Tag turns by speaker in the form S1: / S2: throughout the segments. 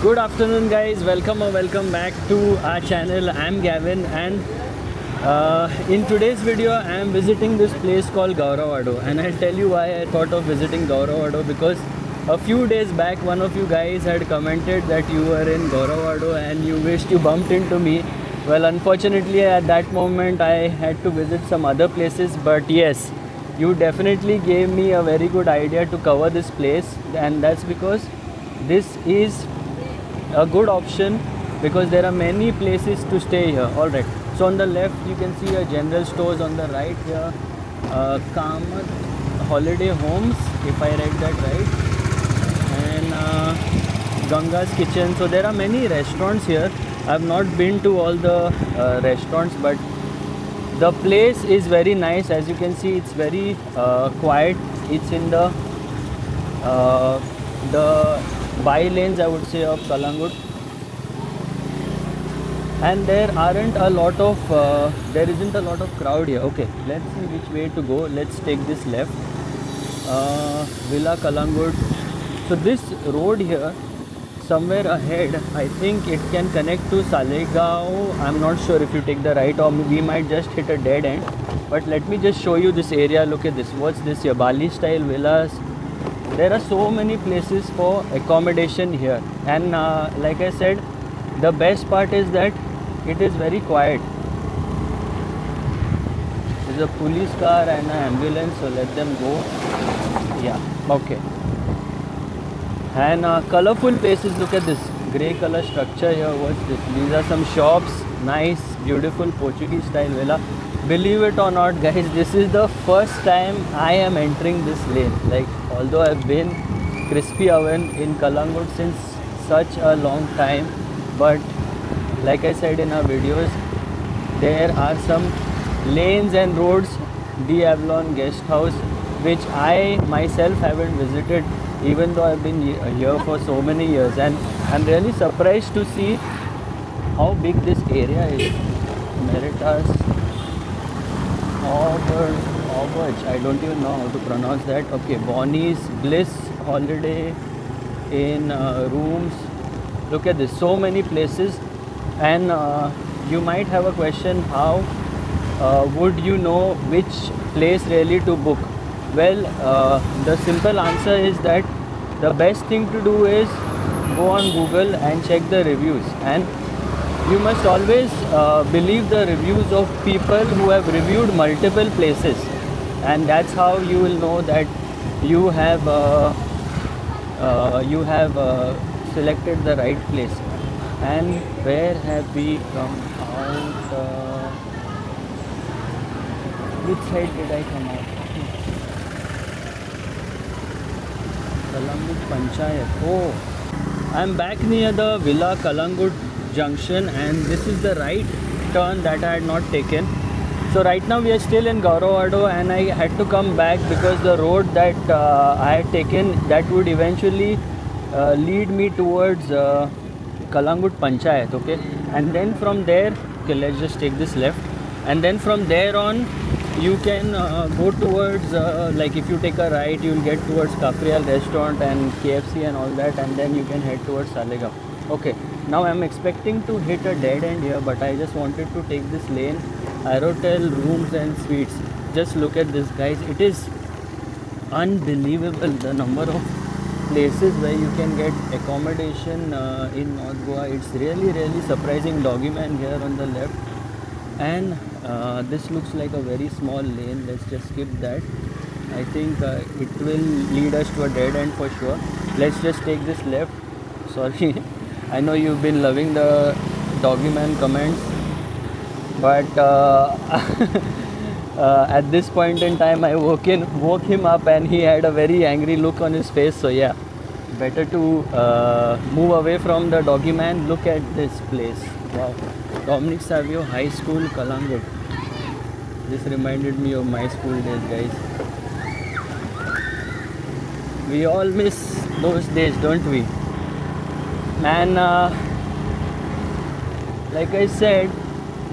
S1: Good afternoon, guys. Welcome back to our channel. I'm Gavin, and in today's video, I am visiting this place called Gauravado, and I'll tell you why I thought of visiting Gauravado because a few days back, one of you guys had commented that you were in Gauravado and you wished you bumped into me. Well, unfortunately, at that moment, I had to visit some other places, but yes, you definitely gave me a very good idea to cover this place, and that's because this is a good option because there are many places to stay here. All right, so on the left you can see a general stores, on the right here Kamat Holiday Homes, if I read that right, and Ganga's Kitchen. So there are many restaurants here. I've not been to all the restaurants, but the place is very nice. As you can see, it's very quiet. It's in the by lanes, I would say, of Kalangut, and there isn't a lot of crowd here. Okay, let's see which way to go. Let's take this left. Villa Kalangut. So this road here, somewhere ahead, I think it can connect to Salegaon. I'm not sure if you take the right or we might just hit a dead end. But let me just show you this area. Look at this. What's this here? Bali style villas. There are so many places for accommodation here, and like I said, the best part is that it is very quiet. There's a police car and an ambulance, so let them go. Yeah, okay. And colorful places. Look at this grey color structure here. What's this? These are some shops. Nice, beautiful Portuguese style villa. Believe it or not, guys, this is the first time I am entering this lane. Like, although I've been Crispy Oven in Kalangut since such a long time, but like I said in our videos, there are some lanes and roads, the Avalon Guest House, which I myself haven't visited, even though I've been here for so many years, and I'm really surprised to see how big this area is. Meritas Auberge, I don't even know how to pronounce that. Okay, Bonnie's Bliss Holiday in rooms. Look at this, so many places, and you might have a question, how would you know which place really to book? Well, the simple answer is that the best thing to do is go on Google and check the reviews, and you must always believe the reviews of people who have reviewed multiple places, and that's how you will know that you have selected the right place. And where have we come out? Which side did I come out? Kalangut Panchayat. Oh, I'm back near the Villa Kalangut junction, and this is the right turn that I had not taken. So right now we are still in Gauravado, and I had to come back because the road that I had taken, that would eventually lead me towards Kalangut Panchayat. Okay, and then from there, okay, let's just take this left, and then from there on you can go towards like if you take a right, you will get towards Kafrial restaurant and KFC and all that, and then you can head towards Salegaon. Okay, now I'm expecting to hit a dead end here, but I just wanted to take this lane. Aerotel Rooms and Suites. Just look at this, guys. It is unbelievable the number of places where you can get accommodation in North Goa. It's really surprising. Doggy Man here on the left, and this looks like a very small lane. Let's just skip that. I think it will lead us to a dead end for sure. Let's just take this left. Sorry. I know you've been loving the Doggy Man comments, but at this point in time I woke him up, and he had a very angry look on his face. So yeah, better to move away from the Doggy Man. Look at this place. Wow. Dominic Savio High School, Kalangut. This reminded me of my school days, guys. We all miss those days, don't we? And like I said,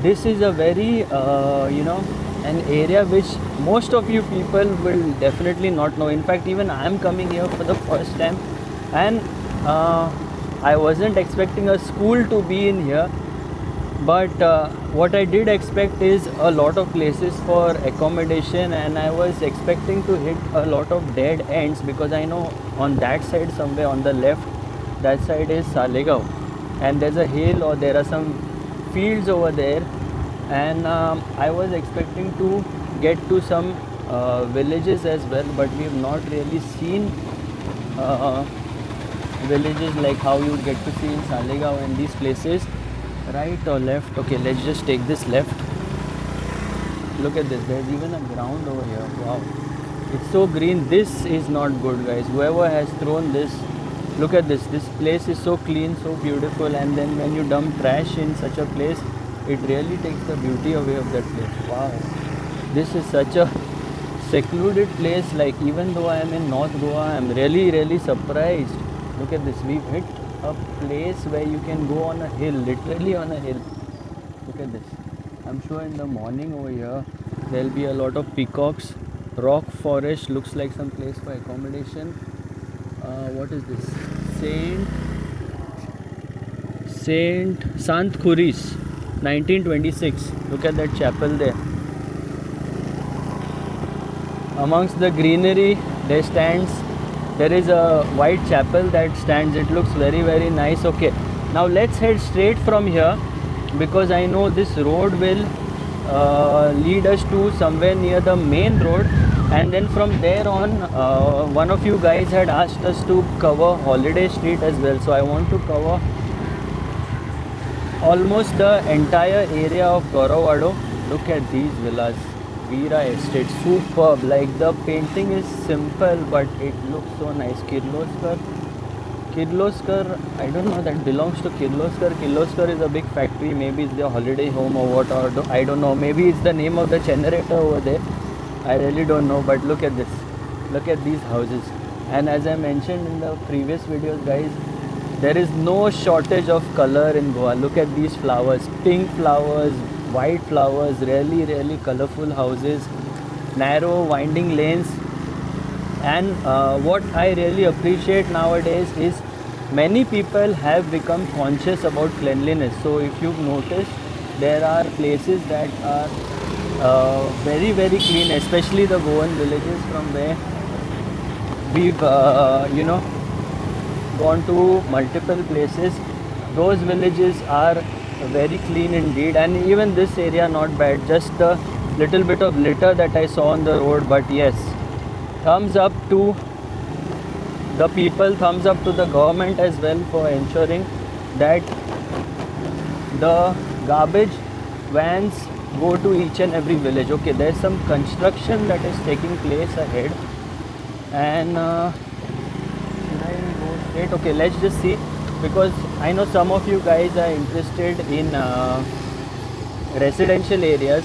S1: this is a very an area which most of you people will definitely not know. In fact, even I am coming here for the first time, and I wasn't expecting a school to be in here, but what I did expect is a lot of places for accommodation, and I was expecting to hit a lot of dead ends, because I know on that side somewhere on the left, that side is Salegaon, and there's a hill or there are some fields over there, and I was expecting to get to some villages as well, but we've not really seen uh, villages like how you would get to see in Salegaon and these places. Right or left? Okay, let's just take this left. Look at this, there's even a ground over here. Wow, it's so green. This is not good, guys. Whoever has thrown this, look at this. This place is so clean, so beautiful, and then when you dump trash in such a place, it really takes the beauty away of that place. Wow, this is such a secluded place. Like, even though I am in North Goa, I'm really surprised. Look at this, we've hit a place where you can go on a hill, literally on a hill. Look at this. I'm sure in the morning over here there'll be a lot of peacocks. Rock forest looks like some place for accommodation. What is this? Saint Sant Khuris, 1926. Look at that chapel there. Amongst the greenery there is a white chapel that stands. It looks very nice. Okay, now let's head straight from here, because I know this road will lead us to somewhere near the main road, and then from there on, one of you guys had asked us to cover Holiday Street as well, so I want to cover almost the entire area of Goravado. Look at these villas. Veera Estate, superb. Like, the painting is simple, but it looks so nice. Kirloskar, I don't know, that belongs to Kirloskar. Kirloskar is a big factory. Maybe it's their holiday home or what, or I don't know. Maybe it's the name of the generator over there. I really don't know. But look at this. Look at these houses. And as I mentioned in the previous videos, guys, there is no shortage of color in Goa. Look at these flowers. Pink flowers, white flowers, really colorful houses, narrow winding lanes. And what I really appreciate nowadays is many people have become conscious about cleanliness. So if you've noticed, there are places that are very clean, especially the Goan villages from where we've gone to multiple places. Those villages are very clean indeed, and even this area not bad. Just a little bit of litter that I saw on the road, but yes, thumbs up to the people, thumbs up to the government as well for ensuring that the garbage vans go to each and every village. Okay, there's some construction that is taking place ahead, and should I go straight? Okay, let's just see, because I know some of you guys are interested in residential areas.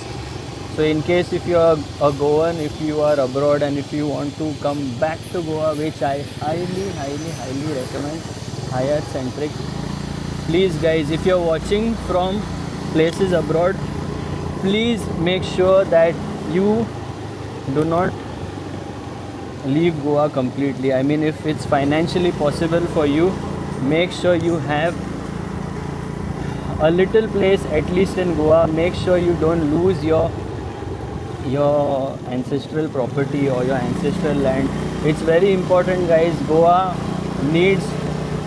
S1: So in case if you are a Goan, if you are abroad, and if you want to come back to Goa, which I highly recommend, Hyatt Centric. Please guys, if you are watching from places abroad, please make sure that you do not leave Goa completely. I mean, if it's financially possible for you, make sure you have a little place at least in Goa. Make sure you don't lose your ancestral property or your ancestral land. It's very important, guys. Goa needs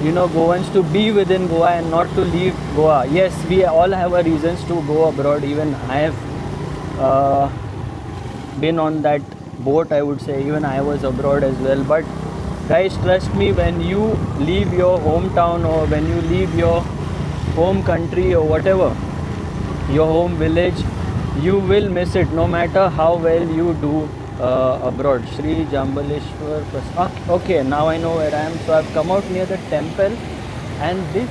S1: Goans to be within Goa and not to leave Goa. Yes, we all have our reasons to go abroad. Even I have been on that boat, I would say. Even I was abroad as well. But guys, trust me, when you leave your hometown, or when you leave your home country, or whatever, your home village, you will miss it, no matter how well you do abroad. Sri Jambaleshwar. Okay, now I know where I am. So I've come out near the temple, and this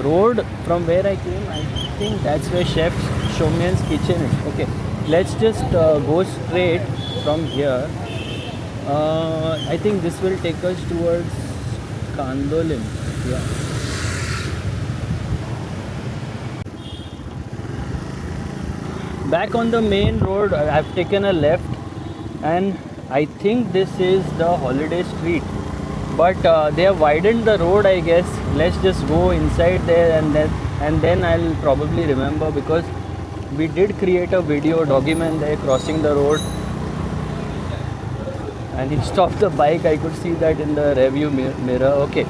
S1: road from where I came, I think that's where Chef Shomyan's kitchen is. Okay, let's just go straight from here. I think this will take us towards Kandolin. Yeah. Back on the main road, I've taken a left, and I think this is the Holiday Street. but they have widened the road, I guess. Let's just go inside there, and then I'll probably remember, because we did create a video, Doggy Man there crossing the road, and he stopped the bike. I could see that in the rearview mirror. Okay,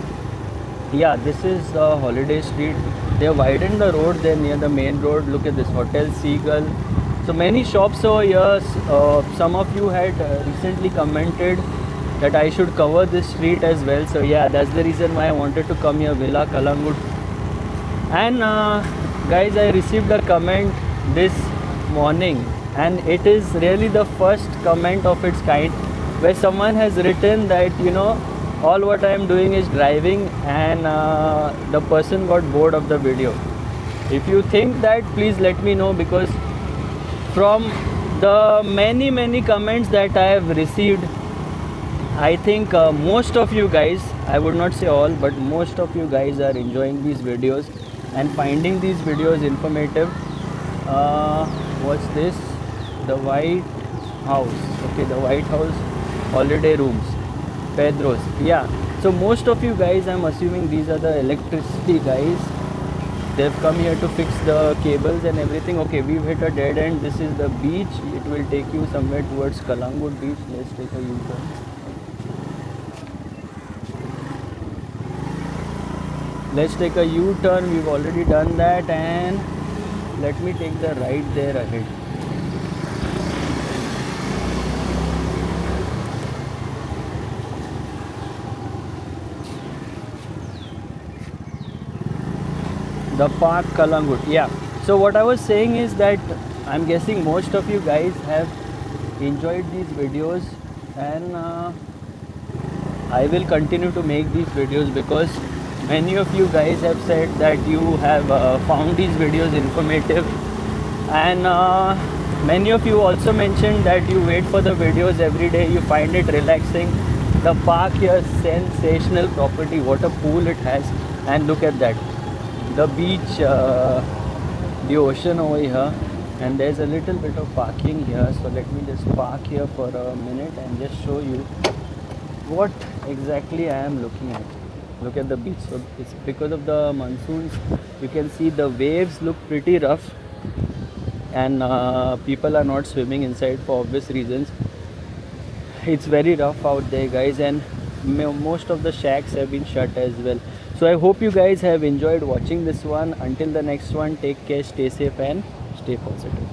S1: yeah, this is Holiday Street. They have widened the road there near the main road. Look at this Hotel Seagull. So many shops over here. Some of you had recently commented that I should cover this street as well. So yeah, that's the reason why I wanted to come here, Villa Kalangut. And guys, I received a comment this morning, and it is really the first comment of its kind, where someone has written that, all what I am doing is driving, and the person got bored of the video. If you think that, please let me know, because from the many comments that I have received, I think most of you guys, I would not say all, but most of you guys are enjoying these videos and finding these videos informative. What's this? The White House. Okay, the White House holiday rooms, Pedro's. Yeah, so most of you guys, I'm assuming these are the electricity guys. They've come here to fix the cables and everything. Okay, we've hit a dead end. This is the beach. It will take you somewhere towards Kalangut beach. Let's take a U-turn. Let's take a U-turn. We've already done that, and let me take the right there ahead. The Park Kalangut. Yeah. So what I was saying is that I'm guessing most of you guys have enjoyed these videos, and I will continue to make these videos, because many of you guys have said that you have found these videos informative, and many of you also mentioned that you wait for the videos every day, you find it relaxing. The park here, sensational property. What a pool it has, and look at that, the beach, the ocean over here, and there's a little bit of parking here. So let me just park here for a minute and just show you what exactly I am looking at. Look at the beach. So it's because of the monsoons, you can see the waves look pretty rough, and people are not swimming inside for obvious reasons. It's very rough out there, guys, and most of the shacks have been shut as well. So I hope you guys have enjoyed watching this one. Until the next one, take care, stay safe, and stay positive.